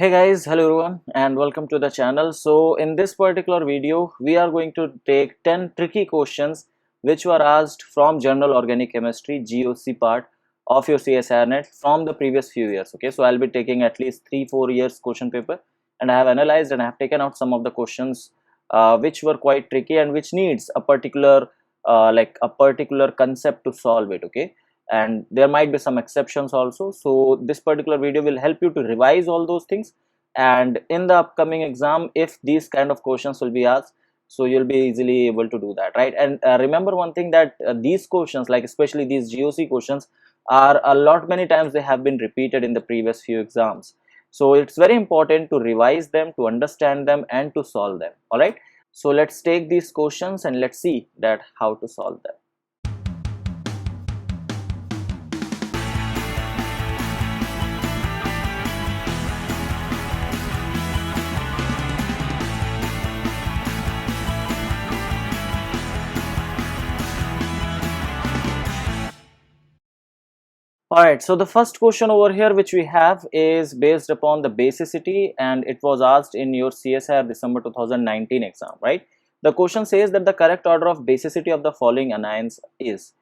Hey guys, hello everyone and welcome to the channel. So in this particular video, we are going to take 10 tricky questions which were asked from General Organic Chemistry GOC part of your CSIR net from the previous few years. Okay, so I'll be taking at least 3-4 years question paper, and I have analyzed and I have taken out some of the questions which were quite tricky and which needs a particular concept to solve it. Okay, and there might be some exceptions also, so this particular video will help you to revise all those things, and in the upcoming exam if these kind of questions will be asked, so you'll be easily able to do that, right? And remember one thing, that these questions, like especially these GOC questions, are a lot many times they have been repeated in the previous few exams, so it's very important to revise them, to understand them and to solve them. All right, so let's take these questions and let's see that how to solve them. Alright, so the first question over here which we have is based upon the basicity, and it was asked in your CSIR December 2019 exam, right? The question says that the correct order of basicity of the following anions is.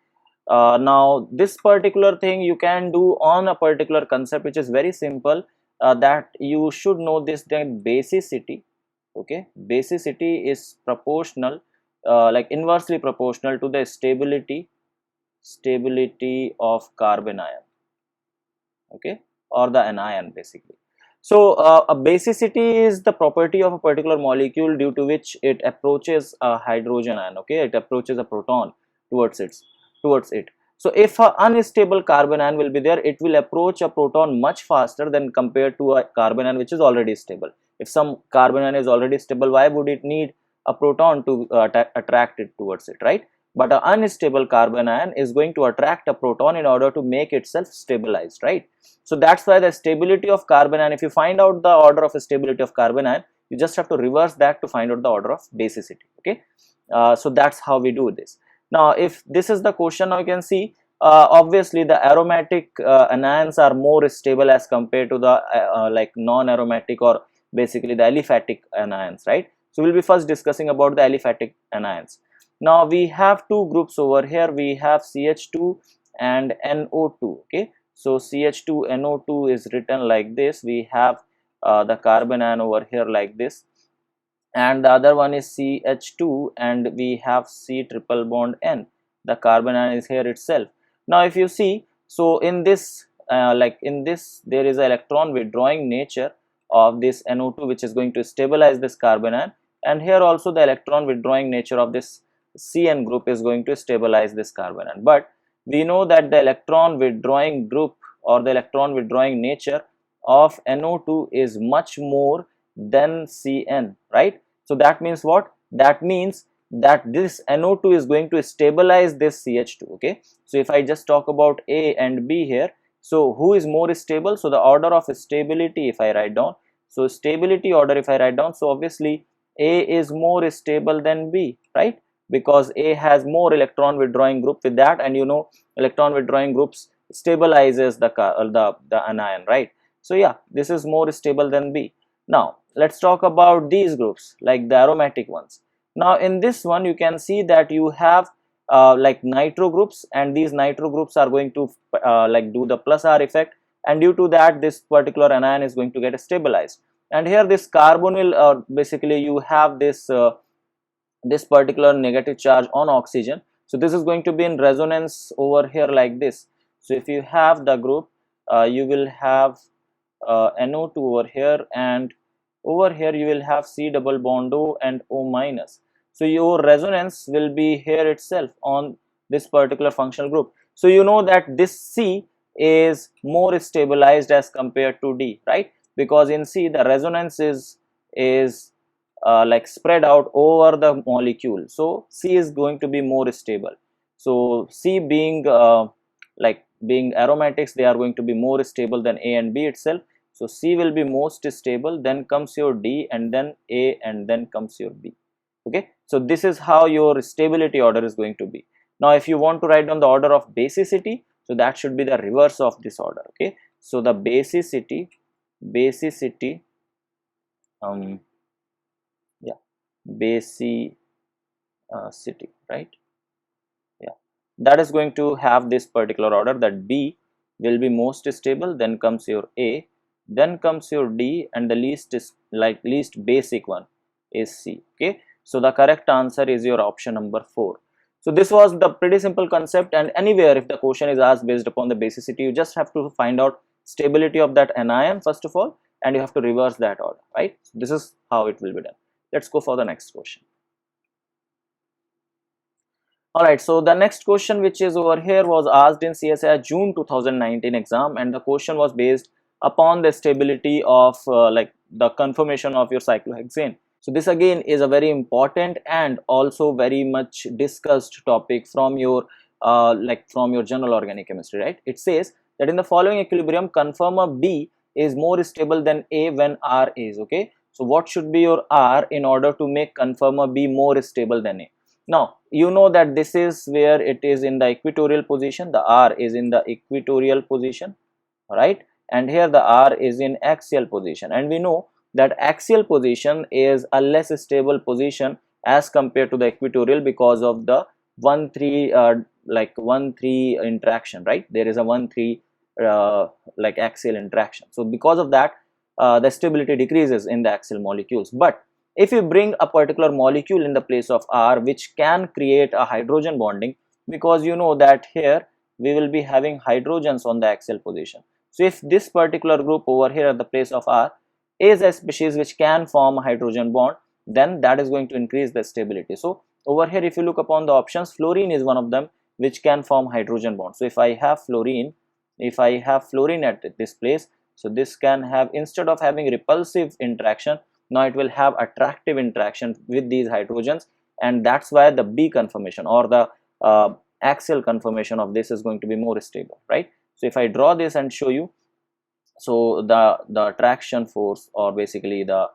Now this particular thing you can do on a particular concept which is very simple, that you should know this, that basicity, okay, basicity is proportional, like inversely proportional to the stability of carbon ion, okay, or the anion basically. So a basicity is the property of a particular molecule due to which it approaches a hydrogen ion, okay, it approaches a proton towards it. So if an unstable carbon ion will be there, it will approach a proton much faster than compared to a carbon ion which is already stable. If some carbon ion is already stable, why would it need a proton to attract it towards it, right? But an unstable carbon ion is going to attract a proton in order to make itself stabilized, right? So that's why the stability of carbon ion, if you find out the order of stability of carbon ion, you just have to reverse that to find out the order of basicity, okay? So that's how we do this. Now if this is the question, now you can see obviously the aromatic anions are more stable as compared to the like non-aromatic or basically the aliphatic anions, right? So we'll be first discussing about the aliphatic anions. Now we have two groups over here, we have CH2 and NO2, okay? So CH2NO2 is written like this, we have the carbon ion over here like this, and the other one is CH2 and we have C triple bond N, the carbon ion is here itself. Now if you see, so in this there is an electron withdrawing nature of this NO2 which is going to stabilize this carbon ion, and here also the electron withdrawing nature of this CN group is going to stabilize this carbon ion. But we know that the electron withdrawing group or the electron withdrawing nature of NO2 is much more than Cn, right? So that means what? That means that this NO2 is going to stabilize this CH2, okay? So if I just talk about A and B here, so who is more stable? So the order of stability, if I write down, so stability order if I write down, so obviously A is more stable than B, right? Because A has more electron withdrawing group with that, and you know electron withdrawing groups stabilizes the anion, right? So yeah, this is more stable than B. Now let's talk about these groups, like the aromatic ones. Now in this one you can see that you have like nitro groups, and these nitro groups are going to like do the plus R effect, and due to that this particular anion is going to get stabilized. And here this carbonyl, basically you have this particular negative charge on oxygen, so this is going to be in resonance over here like this. So if you have the group, you will have NO2 over here, and over here you will have C double bond O and O minus. So your resonance will be here itself on this particular functional group. So you know that this C is more stabilized as compared to D, right? Because in C the resonance is like spread out over the molecule, so C is going to be more stable. So C being like being aromatics, they are going to be more stable than A and B itself. So C will be most stable, then comes your D, and then A, and then comes your B. Okay, so this is how your stability order is going to be. Now if you want to write down the order of basicity, so that should be the reverse of this order. Okay, so the basicity yeah, basicity, right? Yeah, that is going to have this particular order, that B will be most stable, then comes your A, then comes your D, and the least is like least basic one is C. Okay, so the correct answer is your option number 4. So this was the pretty simple concept, and anywhere if the question is asked based upon the basicity, you just have to find out stability of that anion first of all, and you have to reverse that order, right? So this is how it will be done. Let's go for the next question. Alright, so the next question which is over here was asked in CSIR June 2019 exam, and the question was based upon the stability of like the conformation of your cyclohexane. So this again is a very important and also very much discussed topic from your like from your general organic chemistry, right? It says that in the following equilibrium, conformer B is more stable than A when R is, okay? So what should be your R in order to make conformer B more stable than A? Now, you know that this is where it is in the equatorial position, the R is in the equatorial position, right? And here the R is in axial position, and we know that axial position is a less stable position as compared to the equatorial because of the 1-3 like 1-3 interaction, right? There is a 1-3 like axial interaction. So because of that, the stability decreases in the axial molecules. But if you bring a particular molecule in the place of R which can create a hydrogen bonding, because you know that here we will be having hydrogens on the axial position. So if this particular group over here at the place of R is a species which can form a hydrogen bond, then that is going to increase the stability. So over here if you look upon the options, fluorine is one of them which can form hydrogen bond. So if I have fluorine at this place, so this can have, instead of having repulsive interaction, now it will have attractive interaction with these hydrogens, and that's why the B conformation or the axial conformation of this is going to be more stable, right? So if I draw this and show you, so the attraction force or basically the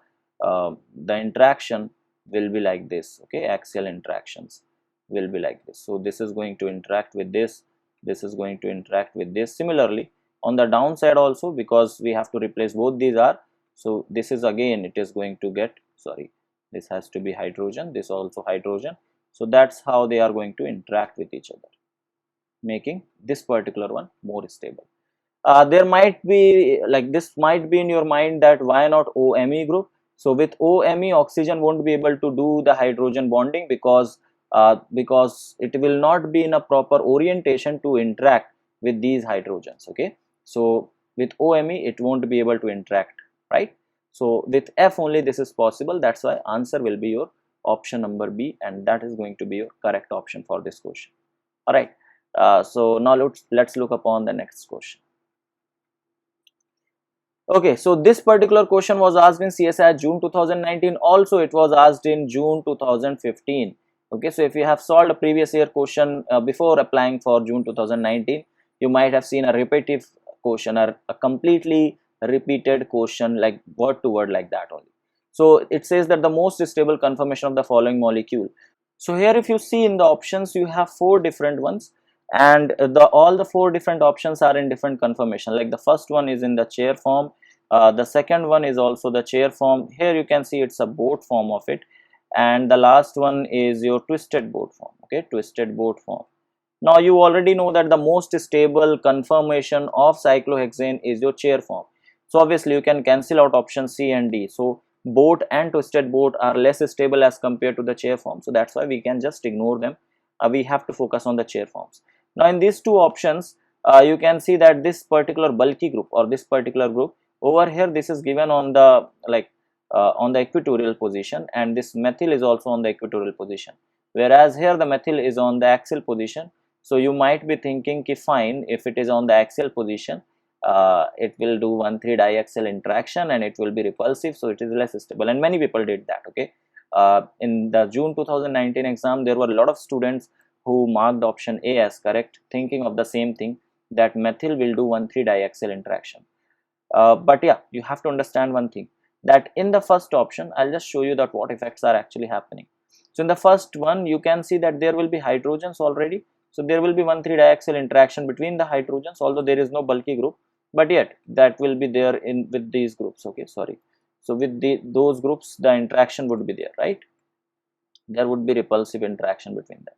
interaction will be like this, okay? Axial interactions will be like this. So this is going to interact with this is going to interact with this. Similarly on the downside also, because we have to replace both these R, so this is again, it is going to get, sorry, this has to be hydrogen, this also hydrogen. So that's how they are going to interact with each other, making this particular one more stable. There might be like, this might be in your mind that why not OMe group? So with OMe, oxygen won't be able to do the hydrogen bonding because it will not be in a proper orientation to interact with these hydrogens, okay? So with OMe it won't be able to interact, right? So with F only this is possible. That's why answer will be your option number B, and that is going to be your correct option for this question. All right, so now let's look upon the next question. Okay, so this particular question was asked in CSIR June 2019. Also, it was asked in June 2015. Okay, so if you have solved a previous year question before applying for June 2019, you might have seen a repetitive question or a completely repeated question like word to word like that only. So it says that the most stable conformation of the following molecule. So here if you see in the options, you have 4 different ones, and all the 4 different options are in different conformation. Like the first one is in the chair form, the second one is also the chair form. Here you can see it's a boat form of it, and the last one is your twisted boat form, okay, twisted boat form. Now you already know that the most stable conformation of cyclohexane is your chair form. So obviously you can cancel out option C and D. So boat and twisted boat are less stable as compared to the chair form. So that's why we can just ignore them. We have to focus on the chair forms. Now in these two options, you can see that this particular bulky group or this particular group over here, this is given on the on the equatorial position, and this methyl is also on the equatorial position, whereas here the methyl is on the axial position. So you might be thinking, fine, if it is on the axial position, it will do 1,3 diaxial interaction and it will be repulsive, so it is less stable, and many people did that, okay? In the June 2019 exam, there were a lot of students who marked option A as correct, thinking of the same thing, that methyl will do 1,3 diaxial interaction. But yeah, you have to understand one thing, that in the first option, I'll just show you that what effects are actually happening. So in the first one, you can see that there will be hydrogens already. So there will be 1,3 diaxial interaction between the hydrogens, although there is no bulky group, but yet that will be there in with these groups, okay, sorry. So with those groups the interaction would be there, right? There would be repulsive interaction between them.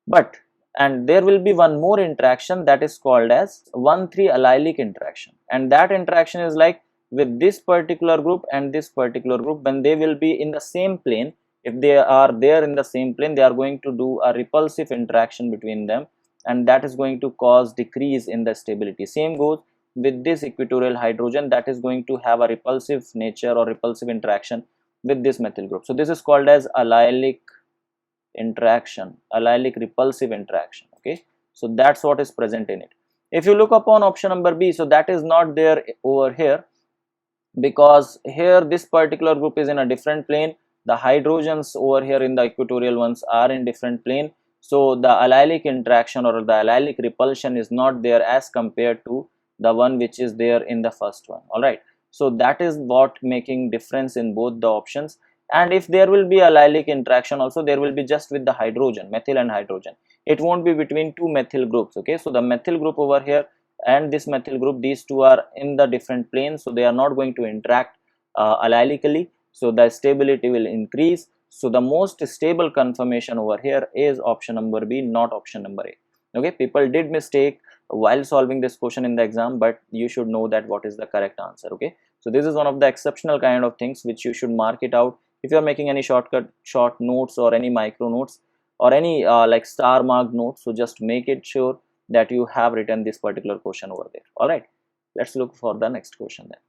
But and there will be one more interaction that is called as 1,3 allylic interaction, and that interaction is like with this particular group and this particular group, when they will be in the same plane, if they are there in the same plane, they are going to do a repulsive interaction between them, and that is going to cause decrease in the stability. Same goes with this equatorial hydrogen, that is going to have a repulsive nature or repulsive interaction with this methyl group. So this is called as allylic interaction, allylic repulsive interaction. Okay, so that's what is present in it. If you look upon option number B, so that is not there over here, because here this particular group is in a different plane, the hydrogens over here in the equatorial ones are in different plane, so the allylic interaction or the allylic repulsion is not there as compared to the one which is there in the first one. All right, so that is what making difference in both the options. And if there will be allylic interaction also, there will be just with the hydrogen, methyl and hydrogen, it won't be between two methyl groups. Okay, so the methyl group over here and this methyl group, these two are in the different planes, so they are not going to interact allylically, so the stability will increase. So the most stable conformation over here is option number B, not option number A. Okay, people did mistake while solving this question in the exam, but you should know that what is the correct answer. Okay, so this is one of the exceptional kind of things which you should mark it out. If you are making any short notes or any micro notes or any like star marked notes, so just make it sure that you have written this particular question over there. All right, let's look for the next question then.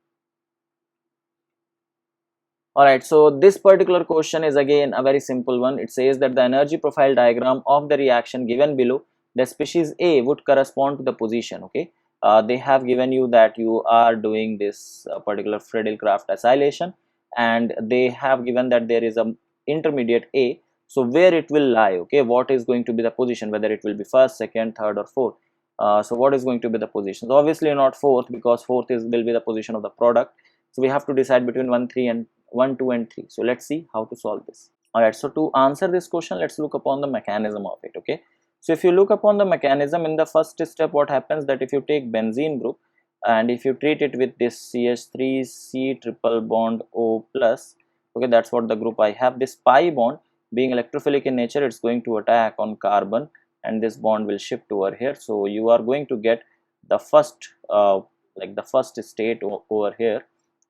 All right, so this particular question is again a very simple one. It says that the energy profile diagram of the reaction given below, the species A would correspond to the position. Okay, they have given you that you are doing this particular Friedel-Crafts acylation, and they have given that there is a intermediate A. So where it will lie, okay, what is going to be the position, whether it will be first, second, third or fourth. So what is going to be the position? So obviously not fourth, because fourth will be the position of the product. So we have to decide between 1, 2 and 3. So let's see how to solve this. All right, so to answer this question, let's look upon the mechanism of it. Okay, so if you look upon the mechanism, in the first step, what happens that if you take benzene group and if you treat it with this CH3 C triple bond O plus, okay, that's what the group I have. This pi bond being electrophilic in nature, it's going to attack on carbon, and this bond will shift over here. So you are going to get the first like the first state over here,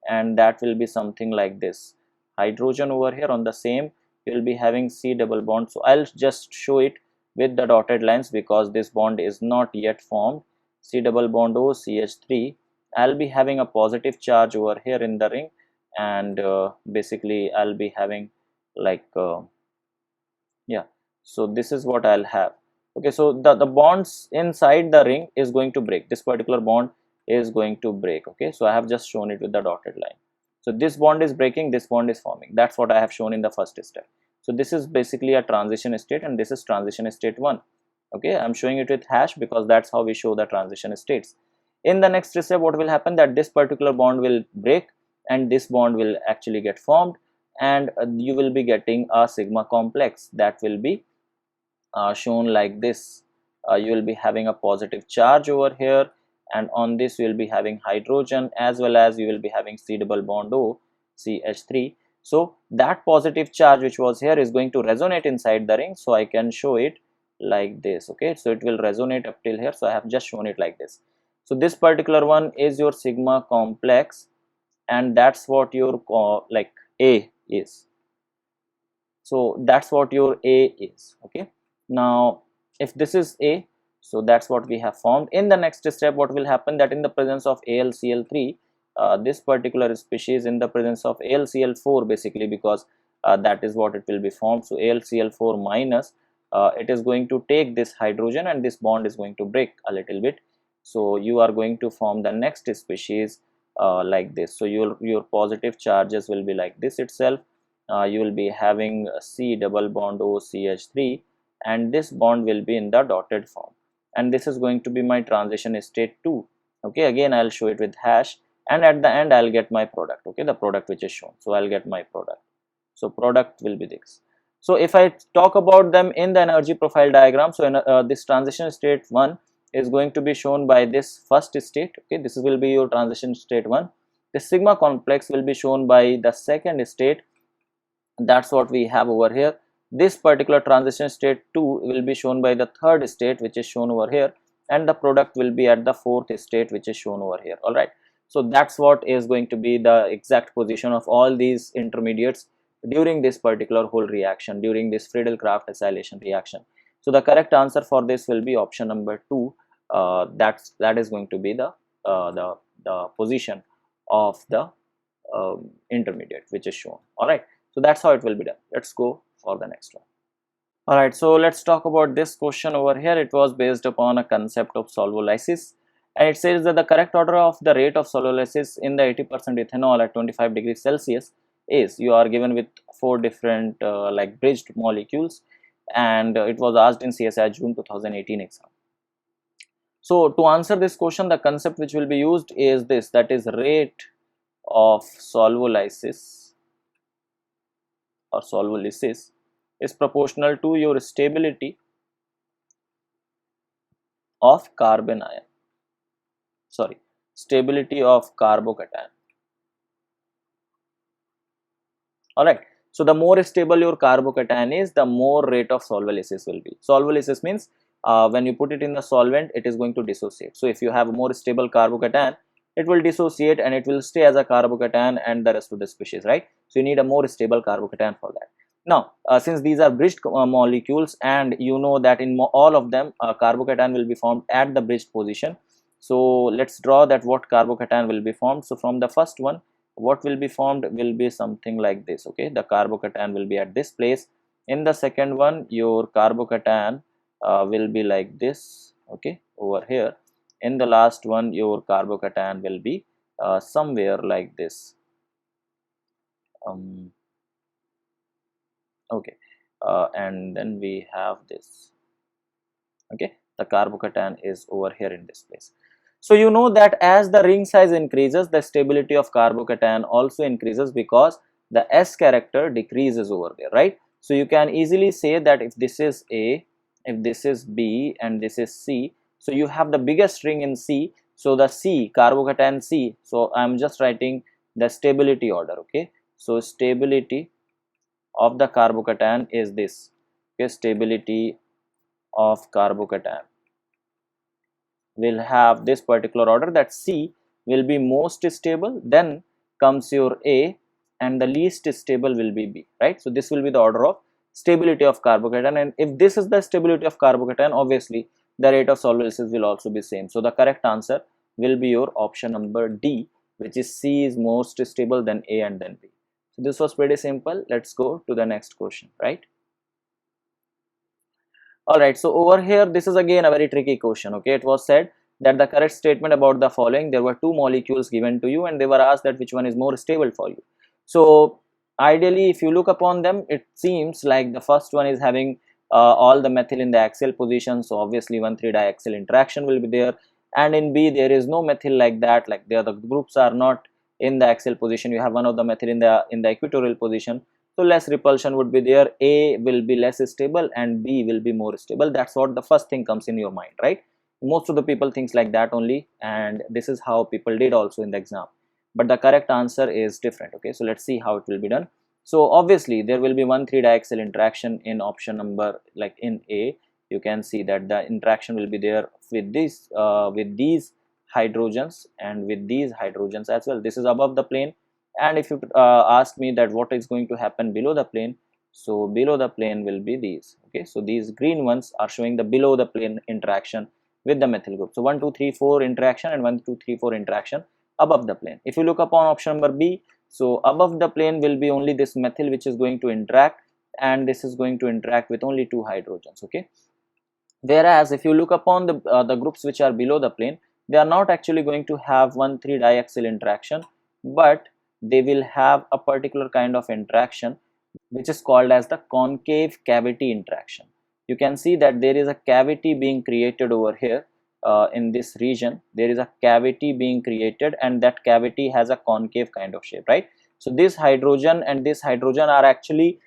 and that will be something like this. Hydrogen over here on the same, you will be having C double bond. So I'll just show it with the dotted lines because this bond is not yet formed. C double bond O CH3, I'll be having a positive charge over here in the ring, and basically I'll be having like yeah, so this is what I'll have. Okay, so the bonds inside the ring is going to break. This particular bond is going to break. Okay, so I have just shown it with the dotted line. So this bond is breaking, this bond is forming. That's what I have shown in the first step. So this is basically a transition state, and this is transition state 1. Okay, I'm showing it with hash because that's how we show the transition states. In the next step, what will happen that this particular bond will break and this bond will actually get formed, and you will be getting a sigma complex that will be shown like this. You will be having a positive charge over here, and on this you will be having hydrogen, as well as you will be having C double bond O CH3. So that positive charge which was here is going to resonate inside the ring, so I can show it like this. Okay, so it will resonate up till here, so I have just shown it like this. So this particular one is your sigma complex, and that's what your like A is. So that's what your A is. Okay, now if this is A, so that's what we have formed. In the next step, what will happen that in the presence of AlCl3, this particular species in the presence of AlCl4 basically, because that is what it will be formed. So AlCl4 minus, it is going to take this hydrogen and this bond is going to break a little bit. So you are going to form the next species like this. So your positive charges will be like this itself. You will be having C double bond O CH3, and this bond will be in the dotted form, and this is going to be my transition state 2. Okay, again I'll show it with hash, and at the end I'll get my product. Okay, the product which is shown, so I'll get my product. So product will be this. So if I talk about them in the energy profile diagram, so in, this transition state 1 is going to be shown by this first state. Okay, this will be your transition state 1, the sigma complex will be shown by the second state. That's what we have over here. This particular transition state 2 will be shown by the third state, which is shown over here, and the product will be at the fourth state, which is shown over here. All right, so that's what is going to be the exact position of all these intermediates during this particular whole reaction, during this Friedel-Crafts acylation reaction. So the correct answer for this will be option number 2. That is going to be the position of the intermediate, which is shown. All right, so that's how it will be done. Let's go for the next one. All right, so let's talk about this question over here. It was based upon a concept of solvolysis, and it says that the correct order of the rate of solvolysis in the 80% ethanol at 25 degrees Celsius is, you are given with 4 different like bridged molecules, and it was asked in CSI June 2018 exam. So to answer this question, the concept which will be used is this, that is rate of solvolysis or solvolysis is proportional to your stability of carbon ion, stability of carbocation. All right, so the more stable your carbocation is, the more rate of solvolysis will be. Solvolysis means when you put it in the solvent, it is going to dissociate. So if you have a more stable carbocation, it will dissociate and it will stay as a carbocation and the rest of the species, right? So you need a more stable carbocation for that. Now, since these are bridged molecules, and you know that in all of them carbocation will be formed at the bridged position. So let's draw that what carbocation will be formed. So from the first one, what will be formed will be something like this. Okay, the carbocation will be at this place. In the second one, your carbocation will be like this. Okay, over here. In the last one, your carbocation will be somewhere like this. Okay, and then we have this. Okay, the carbocation is over here in this place. So you know that as the ring size increases, the stability of carbocation also increases, because the S character decreases over there, right? So you can easily say that if this is A, if this is B, and this is C, so you have the biggest ring in C, so the C, carbocation C, so I am just writing the stability order. Okay, so stability of the carbocation is this. Okay, stability of carbocation will have this particular order, that C will be most stable, then comes your A, and the least stable will be B, right? So this will be the order of stability of carbocation, and if this is the stability of carbocation, obviously the rate of solvolysis will also be same. So the correct answer will be your option number D, which is C is most stable, then A, and then B. So this was pretty simple. Let's go to the next question, right? All right, so over here, this is again a very tricky question. Okay, it was said that the correct statement about the following: there were 2 molecules given to you and they were asked that which one is more stable for you. So ideally, if you look upon them, it seems like the first one is having all the methyl in the axial position, so obviously 1,3-diaxial interaction will be there, and in B there is no methyl like that, like there the groups are not in the axial position, you have one of the methyl in the equatorial position, so less repulsion would be there. A will be less stable and B will be more stable. That's what the first thing comes in your mind, right? Most of the people thinks like that only, and this is how people did also in the exam, but the correct answer is different. Okay, so let's see how it will be done. So obviously there will be 1,3-diaxial interaction in option number, like in A. You can see that the interaction will be there with this with these hydrogens and with these hydrogens as well. This is above the plane, and if you ask me that what is going to happen below the plane, so below the plane will be these. Okay, so these green ones are showing the below the plane interaction with the methyl group. So 1, 2, 3, 4 interaction and 1, 2, 3, 4 interaction above the plane. If you look upon option number B, so above the plane will be only this methyl which is going to interact, and this is going to interact with only 2 hydrogens. Okay, whereas if you look upon the groups which are below the plane, they are not actually going to have 1,3-diaxial interaction, but they will have a particular kind of interaction which is called as the concave cavity interaction. You can see that there is a cavity being created over here in this region. There is a cavity being created, and that cavity has a concave kind of shape, right? So this hydrogen and this hydrogen are actually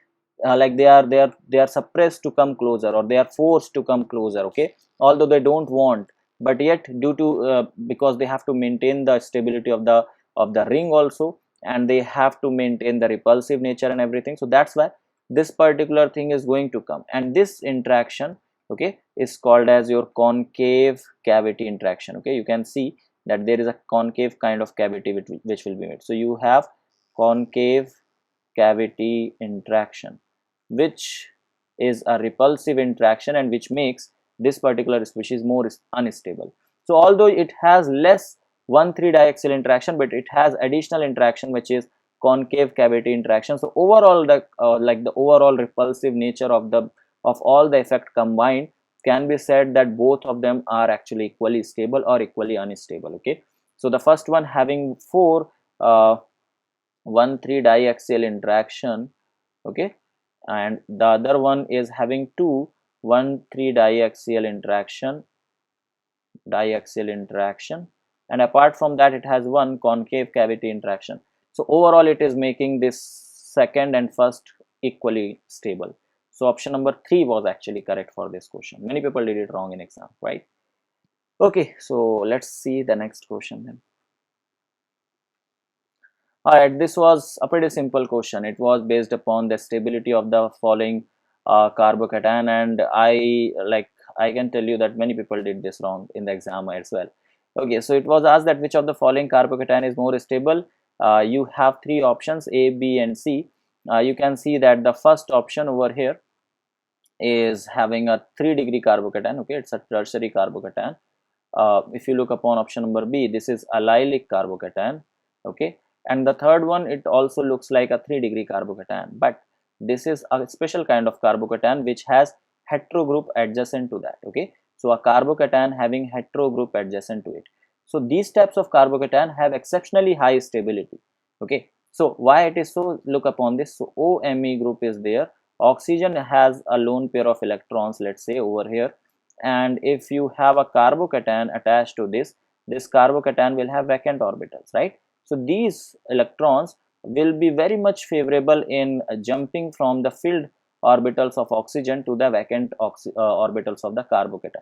like they are suppressed to come closer, or they are forced to come closer. Okay, although they don't want, but yet due to because they have to maintain the stability of the of the ring also, and they have to maintain the repulsive nature and everything. So that's why this particular thing is going to come, and this interaction, okay, is called as your concave cavity interaction. Okay, you can see that there is a concave kind of cavity which will be made. So you have concave cavity interaction, which is a repulsive interaction and which makes this particular species more unstable. So although it has less 1,3 diaxial interaction, but it has additional interaction which is concave cavity interaction. So overall the like the overall repulsive nature of all the effect combined can be said that both of them are actually equally stable or equally unstable. Okay, so the first one having 4 1,3 diaxial interaction, okay, and the other one is having 2 1,3 diaxial interaction, and apart from that it has one concave cavity interaction. So overall it is making this second and first equally stable. So option number 3 was actually correct for this question. Many people did it wrong in exam, right? Okay, so let's see the next question then. Alright, this was a pretty simple question. It was based upon the stability of the following carbocation, and I can tell you that many people did this wrong in the exam as well. Okay, so it was asked that which of the following carbocation is more stable. You have 3 options, A, B and C. You can see that the first option over here is having a 3-degree carbocation. Okay, it's a tertiary carbocation. If you look upon option number B, this is allylic carbocation. Okay, and the third one, it also looks like a 3-degree carbocation, but this is a special kind of carbocation which has hetero group adjacent to that. Okay, so a carbocation having hetero group adjacent to it. So these types of carbocation have exceptionally high stability. Okay, so why it is so? Look upon this. So OMe group is there. Oxygen has a lone pair of electrons, let's say over here, and if you have a carbocation attached to this carbocation will have vacant orbitals, right? So these electrons will be very much favorable in jumping from the filled orbitals of oxygen to the vacant orbitals of the carbocation.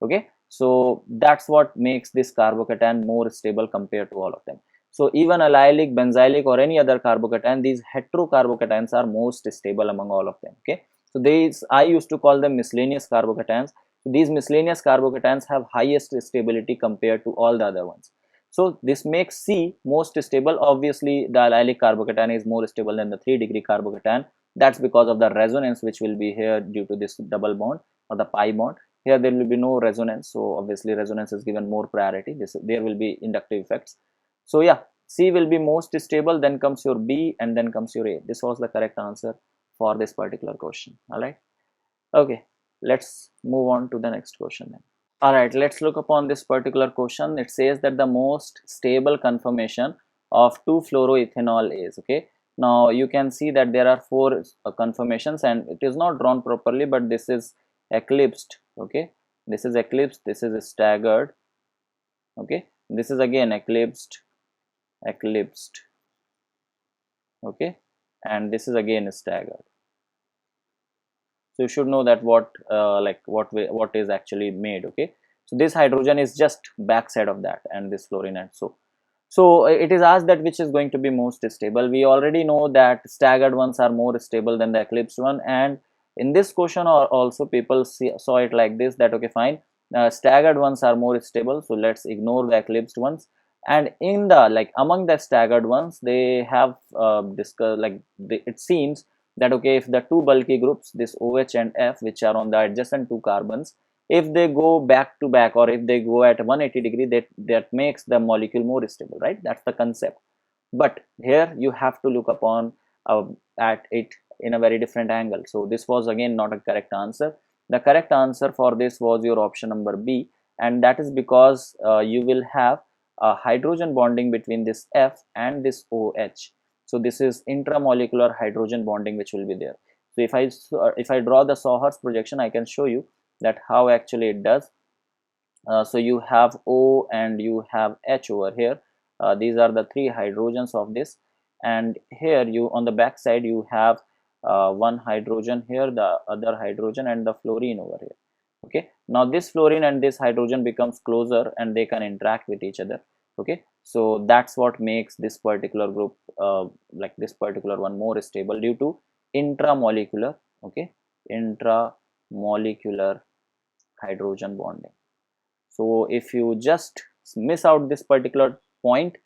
Okay, so that's what makes this carbocation more stable compared to all of them. So even allylic, benzylic or any other carbocation, these heterocarbocations are most stable among all of them. Okay, so these I used to call them miscellaneous carbocations. These miscellaneous carbocations have highest stability compared to all the other ones. So this makes C most stable. Obviously the allylic carbocation is more stable than the 3-degree carbocation. That's because of the resonance which will be here due to this double bond or the pi bond. Here there will be no resonance, so obviously resonance is given more priority. There will be inductive effects. So yeah, C will be most stable, then comes your B, and then comes your A. This was the correct answer for this particular question. All right. Okay, let's move on to the next question then. All right, let's look upon this particular question. It says that the most stable conformation of 2-fluoroethanol is, okay. Now you can see that there are 4 conformations, and it is not drawn properly, but this is eclipsed. Okay, this is eclipsed, this is staggered. Okay, this is again eclipsed, okay, and this is again staggered. So you should know that what is actually made. Okay, so this hydrogen is just backside of that, and this fluorine, and so it is asked that which is going to be most stable. We already know that staggered ones are more stable than the eclipsed one, and in this question also people saw it like this, that okay fine, staggered ones are more stable, so let's ignore the eclipsed ones. And in the among the staggered ones, they have discussed it seems that okay, if the 2 bulky groups, this OH and F, which are on the adjacent 2 carbons, if they go back to back, or if they go at 180 degree, that makes the molecule more stable, right? That's the concept. But here you have to look upon at it in a very different angle. So this was again not a correct answer. The correct answer for this was your option number B, and that is because you will have a hydrogen bonding between this F and this OH. So this is intramolecular hydrogen bonding which will be there. So if I draw the Sawhorse projection, I can show you that how actually it does. So you have O and you have H over here. These are the 3 hydrogens of this, and here you on the back side you have one hydrogen here, the other hydrogen, and the fluorine over here. Okay, now this fluorine and this hydrogen becomes closer and they can interact with each other. Okay, So that's what makes this particular group like this particular one more stable due to intramolecular, okay, intramolecular hydrogen bonding. So if you just miss out this particular point,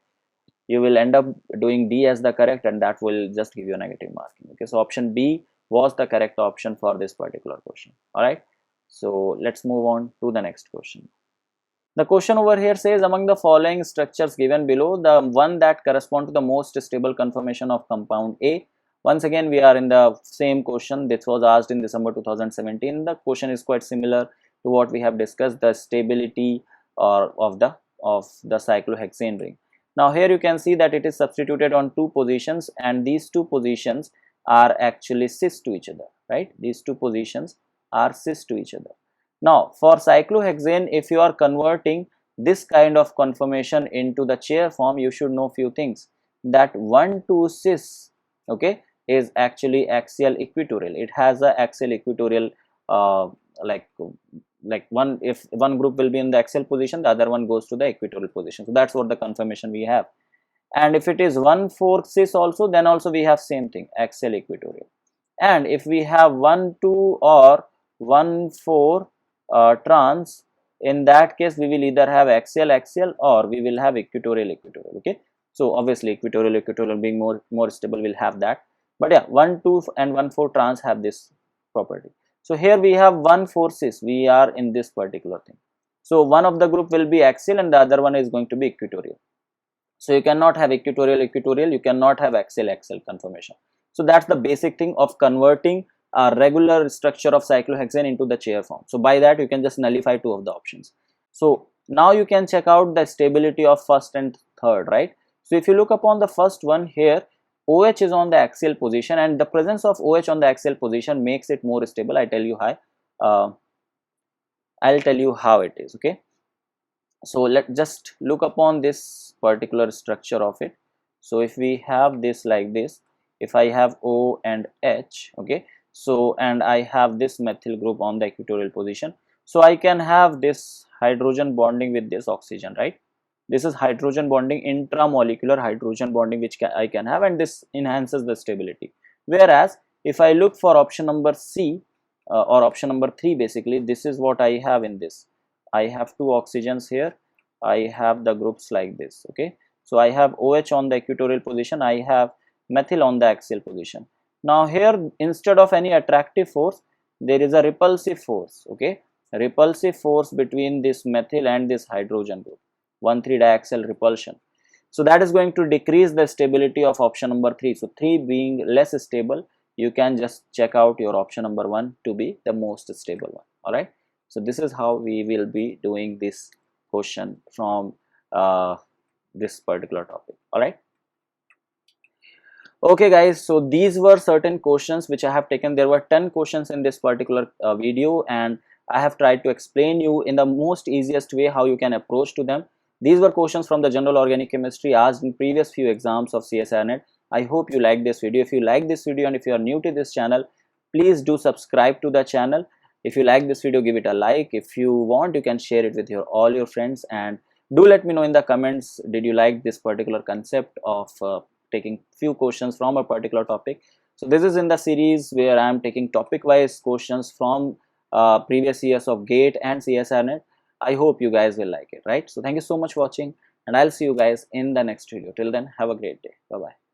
you will end up doing D as the correct, and that will just give you a negative marking. Okay, so option B was the correct option for this particular question. All right, so let's move on to the next question. The question over here says, among the following structures given below, the one that correspond to the most stable conformation of compound A. Once again, we are in the same question. This was asked in December 2017. The question is quite similar to what we have discussed, the stability of the cyclohexane ring. Now here you can see that it is substituted on two positions, and these two positions are actually cis to each other, right? These two positions are cis to each other. Now for cyclohexane, if you are converting this kind of conformation into the chair form, you should know few things, that 1,2 cis, okay, is actually axial equatorial. It has a axial equatorial like one, if one group will be in the axial position, the other one goes to the equatorial position. So that's what the conformation we have. And if it is 1,4 cis also, then also we have same thing, axial equatorial. And if we have 1,2 or 1,4 trans, in that case we will either have axial or we will have equatorial. Okay, so obviously equatorial being more stable will have that, but yeah, 1,2 and 1,4 trans have this property. So here we have 1,4 cis, we are in this particular thing. So one of the group will be axial and the other one is going to be equatorial. So you cannot have equatorial, you cannot have axial conformation. So that's the basic thing of converting a regular structure of cyclohexane into the chair form. So by that you can just nullify two of the options. So now you can check out the stability of first and third, right? So if you look upon the first one here, OH is on the axial position, and the presence of OH on the axial position makes it more stable. I'll tell you how it is. Okay, so let's just look upon this particular structure of it. So if we have this like this, if I have O and H, okay, so and I have this methyl group on the equatorial position, so I can have this hydrogen bonding with this oxygen, right? This is hydrogen bonding, intramolecular hydrogen bonding, which I can have, and this enhances the stability. Whereas if I look for option number C or option number 3, basically this is what I have in this. I have two oxygens here, I have the groups like this. Okay, so I have OH on the equatorial position, I have methyl on the axial position. Now here, instead of any attractive force, there is a repulsive force. Okay, repulsive force between this methyl and this hydrogen group, 1,3 diaxial repulsion. So that is going to decrease the stability of option number 3. So 3 being less stable, you can just check out your option number 1 to be the most stable one. All right, so this is how we will be doing this question from this particular topic. All right, okay guys, so these were certain questions which I have taken. There were 10 questions in this particular video, and I have tried to explain you in the most easiest way how you can approach to them. These were questions from the general organic chemistry asked in previous few exams of CSIRNet. I hope you like this video. If you like this video and if you are new to this channel, please do subscribe to the channel. If you like this video, give it a like. If you want, you can share it with all your friends, and do let me know in the comments, did you like this particular concept of taking few questions from a particular topic. So this is in the series where I am taking topic wise questions from previous years of GATE and CSIRNet. I hope you guys will like it, right? So thank you so much for watching, and I'll see you guys in the next video. Till then, have a great day. Bye bye.